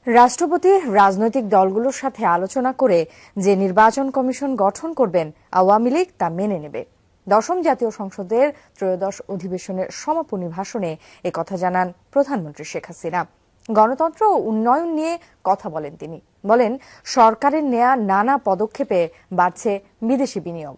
রাষ্ট্রপতি রাজনৈতিক দলগুলোর সাথে আলোচনা করে যে নির্বাচন কমিশন গঠন করবেন আওয়ামী লীগ তা মেনে নেবে। দশম জাতীয় সংসদের ত্রয়োদশ অধিবেশনের সমাপনী ভাষণে একথা জানান প্রধানমন্ত্রী শেখ হাসিনা। গণতন্ত্র ও উন্নয়ন নিয়ে কথা বলেন তিনি। বলেন, সরকারের নেয়া নানা পদক্ষেপে বাড়ছে বিদেশি বিনিয়োগ।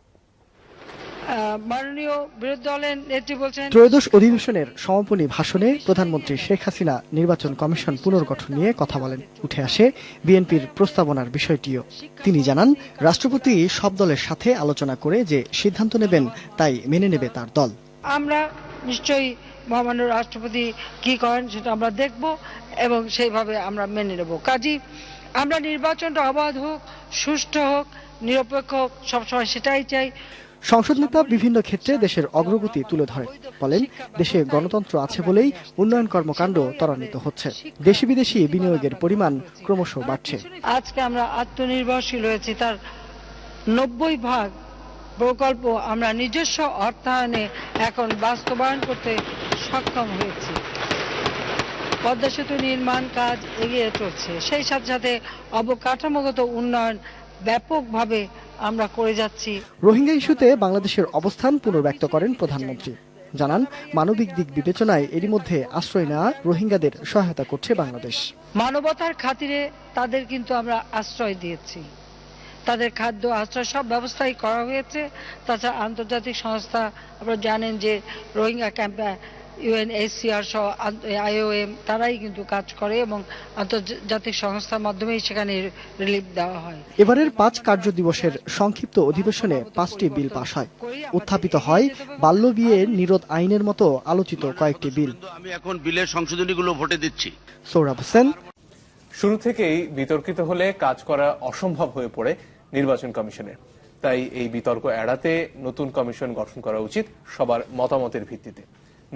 ত্রয়োদশ অধিবেশনের সমাপনী ভাষণে প্রধানমন্ত্রী শেখ হাসিনা নির্বাচন কমিশন পুনর্গঠন নিয়ে কথা বলেন। উঠে আসে বিএনপির প্রস্তাবনার বিষয়টিও। তিনি জানান, রাষ্ট্রপতি সব দলের সাথে আলোচনা করে যে সিদ্ধান্ত নেবেন তাই মেনে নেবে তার দল। আমরা নিশ্চয়ই মহামান্য রাষ্ট্রপতি কি করেন সেটা আমরা দেখব এবং সেইভাবে আমরা মেনে নেব। কাজেই আমরা নির্বাচনটা অবাধ হোক, সুষ্ঠু হোক, নিরপেক্ষ হোক, সবসময় সেটাই চাই। সংসদ নেতা বিভিন্ন ক্ষেত্রে দেশের অগ্রগতি তুলে ধরেন। বলেন, দেশে গণতন্ত্র আছে বলেই উন্নয়ন কর্মকাণ্ড ত্বরান্বিত হচ্ছে। দেশি বিদেশি বিনিয়োগের পরিমাণ ক্রমশ বাড়ছে। আজকে আমরা আত্মনির্ভরশীল হয়েছি, তার 90% প্রকল্প আমরা নিজস্ব অর্থায়নে এখন বাস্তবায়ন করতে সক্ষম হয়েছি। পদ্মা সেতু নির্মাণ কাজ এগিয়ে চলছে, সেই সাথে সাথে অবকাঠামোগত উন্নয়ন ব্যাপকভাবে আমরা করে যাচ্ছি। রোহিঙ্গা ইস্যুতে বাংলাদেশের অবস্থান পুনর্ব্যক্ত করেন প্রধানমন্ত্রী। জানান, মানবিক দিক বিবেচনায় এরই মধ্যে আশ্রয় নেওয়া রোহিঙ্গাদের সহায়তা করছে বাংলাদেশ। মানবতার খাতিরে তাদের কিন্তু আমরা আশ্রয় দিয়েছি, তাদের খাদ্য, আশ্রয় সব ব্যবস্থাই করা হয়েছে। তাছাড়া আন্তর্জাতিক সংস্থা, আপনারা জানেন যে রোহিঙ্গা ক্যাম্পে UNHCR সহ IOM তারাই কিন্তু কাজ করে এবং আন্তর্জাতিক সংস্থার মাধ্যমেই সেখানে রিলিফ দেওয়া হয়। এবারের 5 কার্য দিবসের সংক্ষিপ্ত অধিবেশনে 5টি বিল পাস হয়। উত্থাপিত হয় বাল্য বিয়ে নিরোধ আইনের মতো আলোচিত কয়েকটি বিল। আমি এখন বিলের সংশোধনীগুলো ভোটে দিচ্ছি। সৌরভ হোসেন। শুরু থেকেই বিতর্কিত হলে কাজ করা অসম্ভব হয়ে পড়ে নির্বাচন কমিশনের। তাই এই বিতর্ক এড়াতে নতুন কমিশন গঠন করা উচিত সবার মতামতের ভিত্তিতে।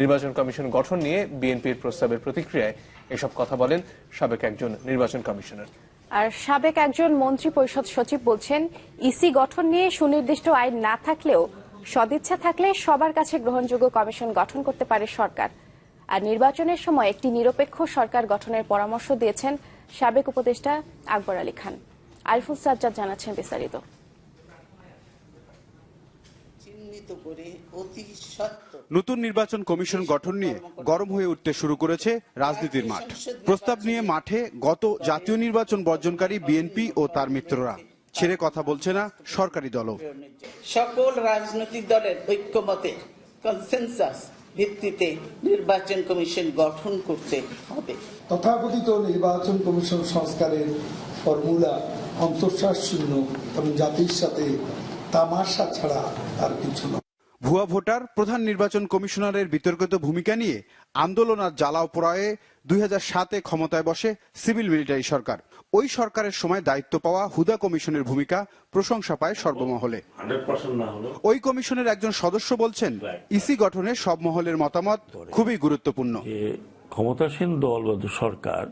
নির্বাচন কমিশন গঠন নিয়ে বিএনপির প্রস্তাবের প্রতিক্রিয়ায় এসব কথা বলেন সাবেক একজন নির্বাচন কমিশনার। আর সাবেক একজন মন্ত্রী পরিষদ সচিব বলছেন, ইসি গঠন নিয়ে সুনির্দিষ্ট আইন না থাকলেও সদিচ্ছা থাকলে সবার কাছে গ্রহণযোগ্য কমিশন গঠন করতে পারে সরকার। আর নির্বাচনের সময় একটি নিরপেক্ষ সরকার গঠনের পরামর্শ দিয়েছেন সাবেক উপদেষ্টা আকবর আলী খান। আরিফুল সাজ্জাদ জানাচ্ছেন বিস্তারিত। নতুন নির্বাচন কমিশন গঠন নিয়ে গরম হয়ে উঠতে শুরু করেছে রাজনীতির মাঠ। প্রস্তাব নিয়ে মাঠে গত জাতীয় নির্বাচন বর্জনকারী বিএনপি ও তার মিত্ররা। ছেড়ে কথা বলছে না সরকারি দলও। সকল রাজনৈতিক দলের ঐক্যমতে কনসেনসাস ভিত্তিতে নির্বাচন কমিশন গঠন করতে হবে। তথাকথিত নির্বাচন কমিশন সংস্কারের ফর্মুলা অন্তঃশ্বাস শূন্য এবং জাতির সাথে তামাশা ছাড়া আর কিছু নয়। ভুয়া ভোটার, প্রধান নির্বাচন কমিশনারের বিতর্কিত ভূমিকা নিয়ে আন্দোলন আর জ্বালাও পোড়ায়ে 2007-এ ক্ষমতায় বসে সিভিল মিলিটারি সরকার। ওই সরকারের সময় দায়িত্ব পাওয়া হুদা কমিশনের ভূমিকা প্রশংসা পায় সর্বমহলে। ওই কমিশনের একজন সদস্য বলছেন, ইসি গঠনে সব মহলের মতামত খুবই গুরুত্বপূর্ণ। ক্ষমতাসীন দল বা সরকার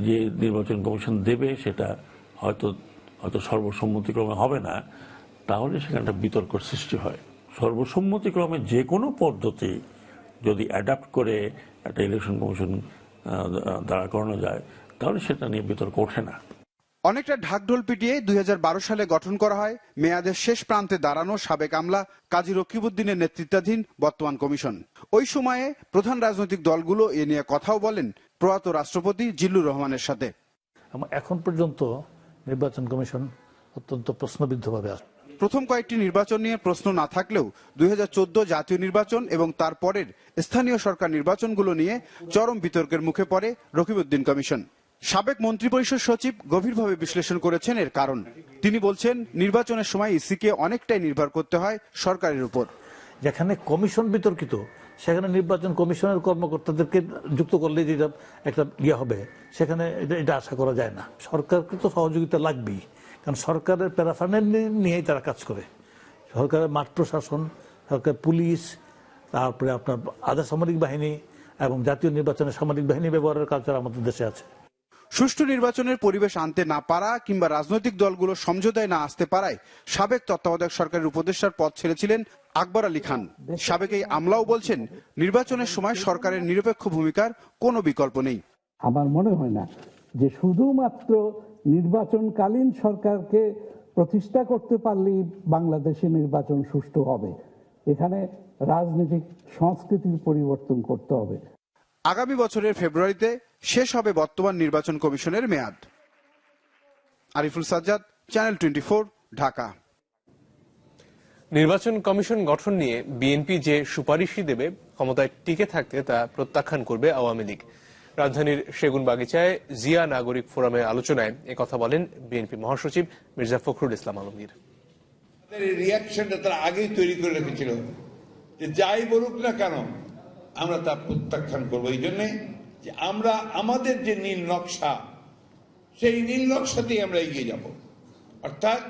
যে নির্বাচন কমিশন দেবে সেটা হয়তো সর্বসম্মতিক্রমে হবে না, তাহলে সেখানে একটা বিতর্ক সৃষ্টি হয়। সর্বসম্মতিক্রমে যে কোনো পদ্ধতি যদি অ্যাডাপ্ট করে একটা ইলেকশন কমিশন দাঁড়া করানো যায়, তাহলে সেটা নিয়ে বিতর্ক ওঠে না। অনেকটা ঢাকঢোল পিটিয়ে 2012 সালে গঠন করা হয় মেয়াদের শেষ প্রান্তে দাঁড়ানো সাবেক আমলা কাজী রকিবউদ্দিনের নেতৃত্বাধীন বর্তমান কমিশন। ওই সময়ে প্রধান রাজনৈতিক দলগুলো এ নিয়ে কথাও বলেন প্রয়াত রাষ্ট্রপতি জিল্লুর রহমানের সাথে। এখন পর্যন্ত নির্বাচন কমিশন অত্যন্ত প্রশ্নবিদ্ধভাবে আছে। প্রথম কয়েকটি নির্বাচন নিয়ে প্রশ্ন না থাকলেও 2014 জাতীয় নির্বাচন এবং তার পরের স্থানীয় সরকার নির্বাচনগুলো নিয়ে চরম বিতর্কের মুখে পড়ে রকিবউদ্দিন কমিশন। সাবেক মন্ত্রিপরিষদ সচিব গভীরভাবে বিশ্লেষণ করেছেন এর কারণ। তিনি বলছেন, নির্বাচনের সময় ইসিকে অনেকটাই নির্ভর করতে হয় সরকারের উপর। যেখানে কমিশন বিতর্কিত, সেখানে নির্বাচন কমিশনের কর্মকর্তাদেরকে যুক্ত করলে যেটা একটা হবে, সেখানে এটা আশা করা যায় না। সরকারকে তো সহযোগিতা লাগবেই, কারণ সরকারের প্যারাফার্নাল নিয়েই তারা কাজ করে। সরকারের মাঠ প্রশাসন, সরকার পুলিশ, তারপরে আপনার আধা সামরিক বাহিনী এবং জাতীয় নির্বাচনের সামরিক বাহিনী ব্যবহারের কালচার আমাদের দেশে আছে। সুষ্ঠু নির্বাচনের পরিবেশ আনতে না পারা কিংবা রাজনৈতিক দলগুলো সমঝোতায় না আসতে পারায় সাবেক তত্ত্বাবধায়ক সরকারের উপদেষ্টার পদ ছেড়েছিলেন আকবর আলী খান। সাবেক এই আমলাও বলছেন, নির্বাচনের সময় সরকারের নিরপেক্ষ ভূমিকার কোনো বিকল্প নেই। আমার মনে হয় না যে শুধুমাত্র নির্বাচনকালীন সরকারকে প্রতিষ্ঠা করতে পারলেই বাংলাদেশে নির্বাচন সুষ্ঠু হবে। এখানে রাজনৈতিক সংস্কৃতির পরিবর্তন করতে হবে। আগামী বছরের ফেব্রুয়ারিতে শেষ হবে বর্তমান নির্বাচন কমিশনের মেয়াদ। আরিফুল সাজ্জাদ, চ্যানেল 24, ঢাকা। নির্বাচন কমিশন গঠন নিয়ে বিএনপি যে সুপারিশই দেবে ক্ষমতায় টিকে থাকতে তা প্রত্যাখ্যান করবে আওয়ামী লীগ। রাজধানীর সেগুনবাগিচায় জিয়া নাগরিক ফোরামের আলোচনায় একথা বলেন বিএনপি মহাসচিব মির্জা ফখরুল ইসলাম আলমগীর। রিয়াকশনটা তারা আগেই তৈরি করে রেখেছিল যে যাই বলুক না কেন আমরা তা প্রত্যাখ্যান করবো। এই জন্যে যে আমরা আমাদের যে নীল নকশা, সেই নীল নকশাতেই আমরা এগিয়ে যাব। অর্থাৎ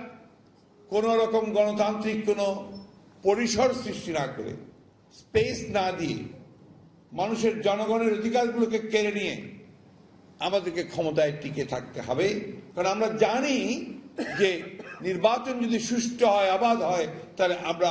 কোন রকম গণতান্ত্রিক কোন পরিসর সৃষ্টি না করে, স্পেস না দিয়ে, মানুষের জনগণের অধিকারগুলোকে কেড়ে নিয়ে আমাদেরকে ক্ষমতায় টিকে থাকতে হবে। কারণ আমরা জানি যে নির্বাচন যদি সুষ্ঠু হয়, অবাধ হয়, তাহলে আমরা